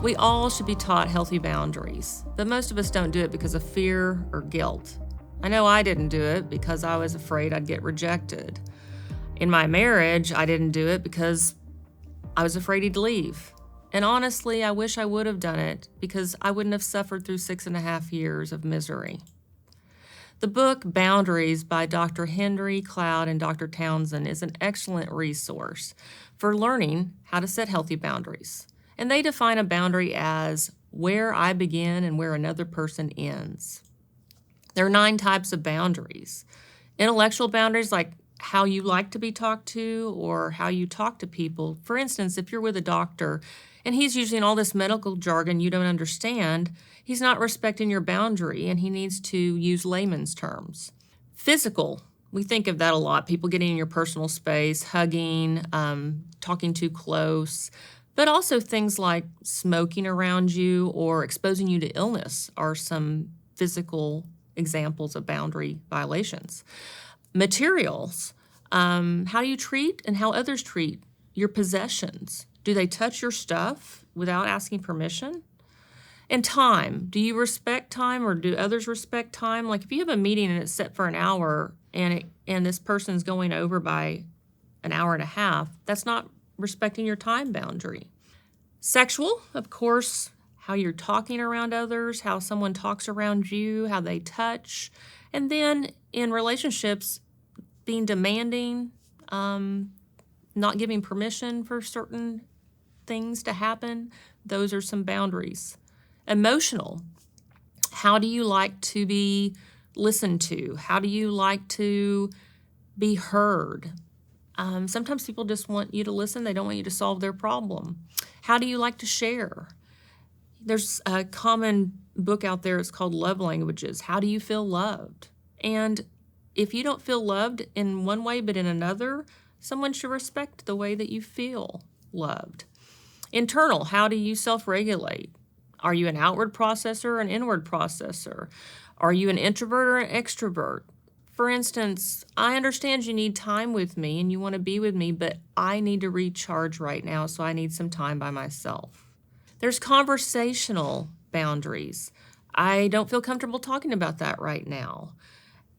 We all should be taught healthy boundaries, but most of us don't do it because of fear or guilt. I know I didn't do it because I was afraid I'd get rejected. In my marriage, I didn't do it because I was afraid he'd leave. And honestly, I wish I would have done it because I wouldn't have suffered through 6.5 years of misery. The book Boundaries by Dr. Henry Cloud and Dr. Townsend is an excellent resource for learning how to set healthy boundaries. And they define a boundary as where I begin and where another person ends. There are 9 types of boundaries. Intellectual boundaries, like how you like to be talked to or how you talk to people. For instance, if you're with a doctor and he's using all this medical jargon you don't understand, he's not respecting your boundary and he needs to use layman's terms. Physical, we think of that a lot. People getting in your personal space, hugging, talking too close. But also things like smoking around you or exposing you to illness are some physical examples of boundary violations. Materials, how you treat and how others treat your possessions. Do they touch your stuff without asking permission? And time, do you respect time or do others respect time? Like if you have a meeting and it's set for an hour and this person's going over by an hour and a half, that's not respecting your time boundary. Sexual, of course, how you're talking around others, how someone talks around you, how they touch. And then in relationships, being demanding, not giving permission for certain things to happen, those are some boundaries. Emotional, how do you like to be listened to? How do you like to be heard? Sometimes people just want you to listen. They don't want you to solve their problem. How do you like to share? There's a common book out there. It's called Love Languages. How do you feel loved? And if you don't feel loved in one way but in another, someone should respect the way that you feel loved. Internal, how do you self-regulate? Are you an outward processor or an inward processor? Are you an introvert or an extrovert? For instance, I understand you need time with me and you want to be with me, but I need to recharge right now, so I need some time by myself. There's conversational boundaries. I don't feel comfortable talking about that right now.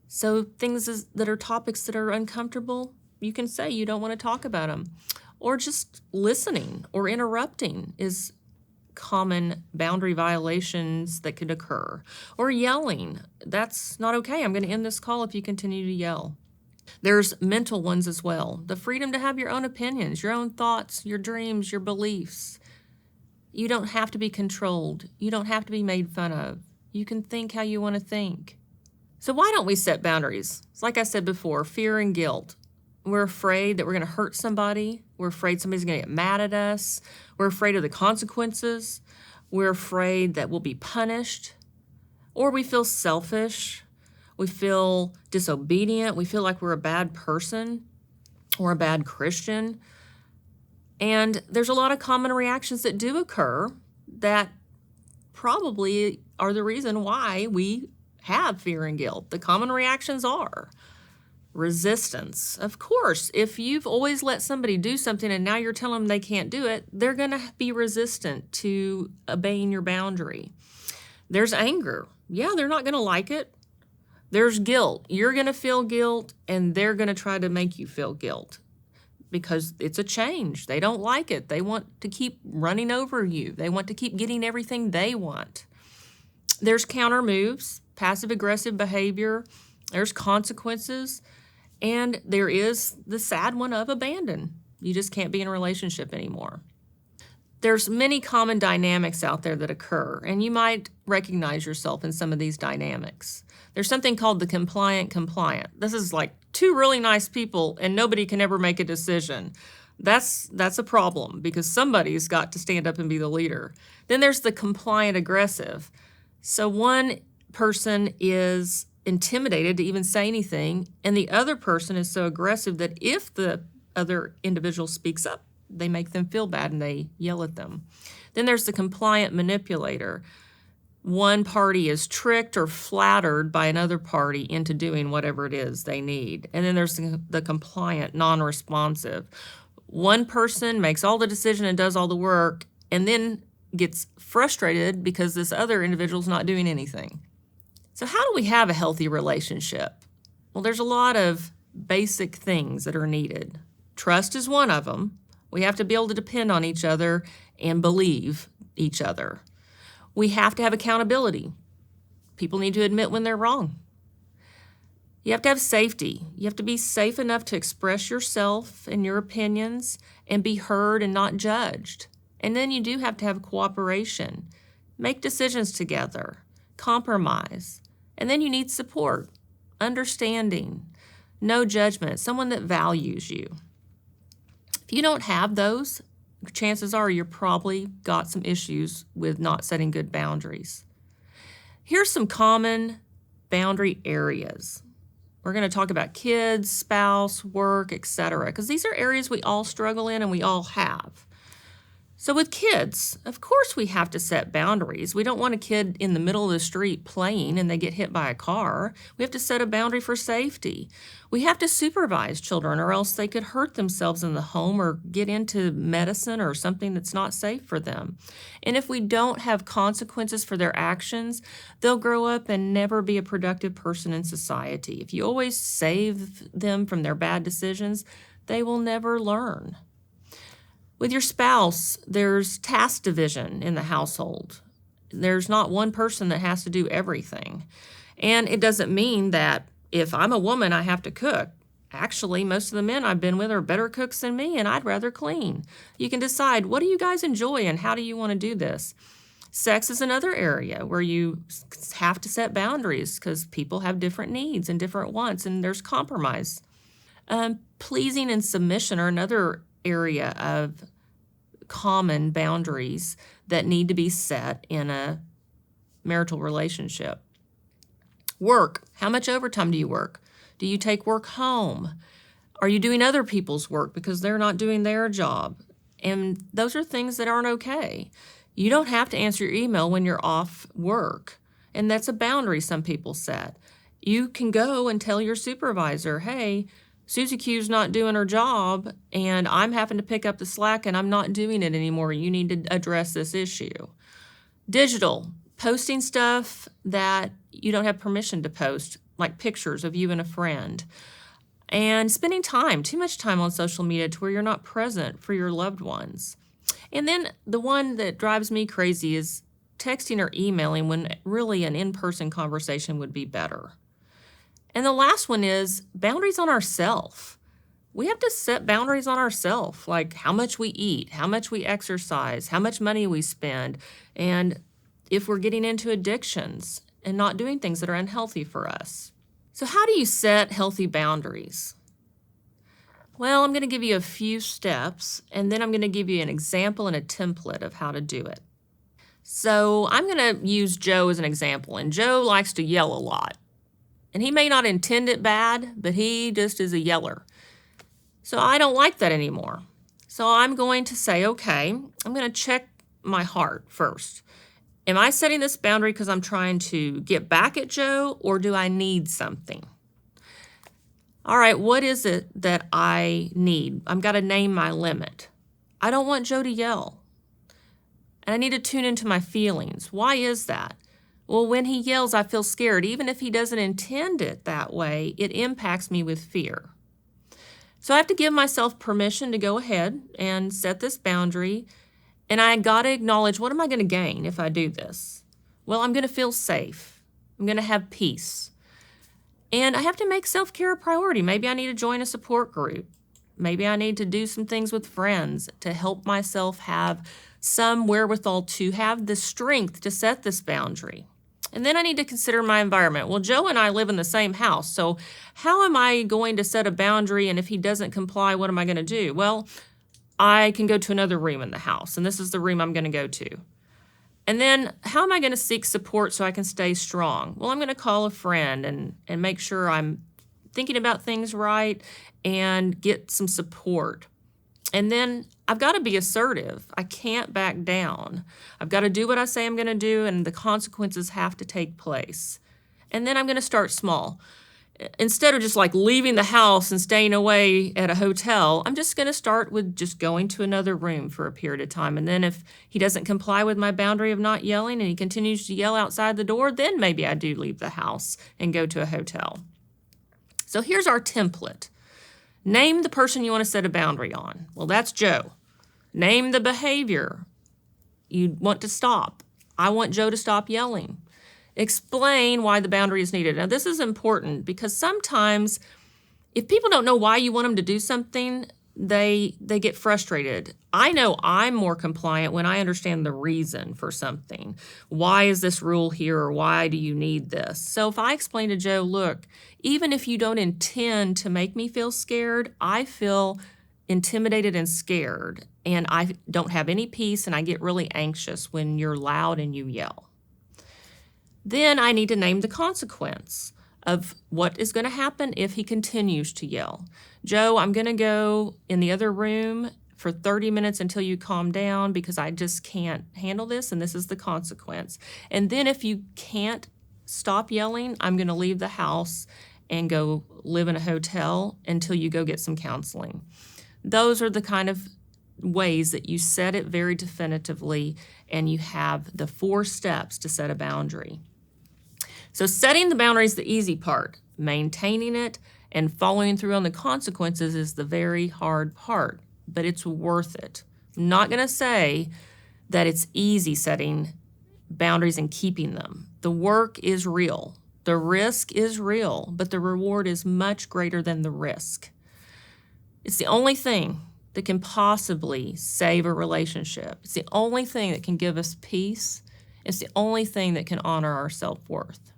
So things that are topics that are uncomfortable, you can say you don't want to talk about them. Or just listening or interrupting is common boundary violations that could occur. Or yelling. That's not okay. I'm going to end this call if you continue to yell. There's mental ones as well. The freedom to have your own opinions, your own thoughts, your dreams, your beliefs. You don't have to be controlled. You don't have to be made fun of. You can think how you want to think. So why don't we set boundaries? It's like I said before, fear and guilt. We're afraid that we're going to hurt somebody. We're afraid somebody's going to get mad at us. We're afraid of the consequences. We're afraid that we'll be punished. Or we feel selfish. We feel disobedient. We feel like we're a bad person or a bad Christian. And there's a lot of common reactions that do occur that probably are the reason why we have fear and guilt. The common reactions are resistance. Of course, if you've always let somebody do something and now you're telling them they can't do it, they're going to be resistant to obeying your boundary. There's anger. Yeah, they're not going to like it. There's guilt. You're going to feel guilt and they're going to try to make you feel guilt because it's a change. They don't like it. They want to keep running over you. They want to keep getting everything they want. There's counter moves, passive-aggressive behavior. There's consequences. And there is the sad one of abandon. You just can't be in a relationship anymore. There's many common dynamics out there that occur, and you might recognize yourself in some of these dynamics. There's something called the compliant. This is like 2 really nice people, and nobody can ever make a decision. That's a problem because somebody's got to stand up and be the leader. Then there's the compliant aggressive. So one person is intimidated to even say anything, and the other person is so aggressive that if the other individual speaks up, they make them feel bad and they yell at them. Then there's the compliant manipulator. One party is tricked or flattered by another party into doing whatever it is they need. And then there's the compliant non-responsive. One person makes all the decision and does all the work, and then gets frustrated because this other individual's not doing anything. So how do we have a healthy relationship? Well, there's a lot of basic things that are needed. Trust is one of them. We have to be able to depend on each other and believe each other. We have to have accountability. People need to admit when they're wrong. You have to have safety. You have to be safe enough to express yourself and your opinions and be heard and not judged. And then you do have to have cooperation. Make decisions together. Compromise. And then you need support, understanding, no judgment, someone that values you. If you don't have those, chances are you're probably got some issues with not setting good boundaries. Here's some common boundary areas. We're going to talk about kids, spouse, work, etc., because these are areas we all struggle in and we all have. So with kids, of course we have to set boundaries. We don't want a kid in the middle of the street playing and they get hit by a car. We have to set a boundary for safety. We have to supervise children or else they could hurt themselves in the home or get into medicine or something that's not safe for them. And if we don't have consequences for their actions, they'll grow up and never be a productive person in society. If you always save them from their bad decisions, they will never learn. With your spouse, there's task division in the household. There's not one person that has to do everything. And it doesn't mean that if I'm a woman, I have to cook. Actually, most of the men I've been with are better cooks than me, and I'd rather clean. You can decide, what do you guys enjoy and how do you want to do this? Sex is another area where you have to set boundaries because people have different needs and different wants, and there's compromise. Pleasing and submission are another area of common boundaries that need to be set in a marital relationship. Work. How much overtime do you work? Do you take work home? Are you doing other people's work because they're not doing their job? And those are things that aren't okay. You don't have to answer your email when you're off work. And that's a boundary some people set. You can go and tell your supervisor, hey, Susie Q's not doing her job, and I'm having to pick up the slack, and I'm not doing it anymore. You need to address this issue. Digital, posting stuff that you don't have permission to post, like pictures of you and a friend. And spending time, too much time on social media to where you're not present for your loved ones. And then the one that drives me crazy is texting or emailing when really an in-person conversation would be better. And the last one is boundaries on ourselves. We have to set boundaries on ourselves, like how much we eat, how much we exercise, how much money we spend, and if we're getting into addictions and not doing things that are unhealthy for us. So how do you set healthy boundaries? Well, I'm going to give you a few steps, and then I'm going to give you an example and a template of how to do it. So I'm going to use Joe as an example, and Joe likes to yell a lot. And he may not intend it bad, but he just is a yeller. So I don't like that anymore. So I'm going to say, okay, I'm going to check my heart first. Am I setting this boundary because I'm trying to get back at Joe, or do I need something? All right, what is it that I need? I've got to name my limit. I don't want Joe to yell. And I need to tune into my feelings. Why is that? Well, when he yells, I feel scared. Even if he doesn't intend it that way, it impacts me with fear. So I have to give myself permission to go ahead and set this boundary. And I got to acknowledge, what am I going to gain if I do this? Well, I'm going to feel safe. I'm going to have peace. And I have to make self-care a priority. Maybe I need to join a support group. Maybe I need to do some things with friends to help myself have some wherewithal to have the strength to set this boundary. And then I need to consider my environment. Well, Joe and I live in the same house, so how am I going to set a boundary, and if he doesn't comply, what am I going to do? Well, I can go to another room in the house, and this is the room I'm going to go to. And then how am I going to seek support so I can stay strong? Well, I'm going to call a friend and make sure I'm thinking about things right and get some support. And then I've got to be assertive. I can't back down. I've got to do what I say I'm going to do, and the consequences have to take place. And then I'm going to start small. instead of just like leaving the house and staying away at a hotel, I'm just going to start with just going to another room for a period of time. And then if he doesn't comply with my boundary of not yelling and he continues to yell outside the door, then maybe I do leave the house and go to a hotel. So here's our template. Name the person you want to set a boundary on. Well, that's Joe. Name the behavior you want to stop. I want Joe to stop yelling. Explain why the boundary is needed. Now, this is important because sometimes if people don't know why you want them to do something, they get frustrated. I know I'm more compliant when I understand the reason for something. Why is this rule here, or why do you need this? So if I explain to Joe, look, even if you don't intend to make me feel scared, I feel intimidated and scared, and I don't have any peace, and I get really anxious when you're loud and you yell. Then I need to name the consequence of what is going to happen if he continues to yell. Joe, I'm going to go in the other room for 30 minutes until you calm down because I just can't handle this, and this is the consequence. And then if you can't stop yelling, I'm going to leave the house and go live in a hotel until you go get some counseling. Those are the kind of ways that you set it very definitively, and you have the 4 steps to set a boundary. So setting the boundary is the easy part. Maintaining it and following through on the consequences is the very hard part, but it's worth it. I'm not going to say that it's easy setting boundaries and keeping them. The work is real. The risk is real, but the reward is much greater than the risk. It's the only thing that can possibly save a relationship. It's the only thing that can give us peace. It's the only thing that can honor our self-worth.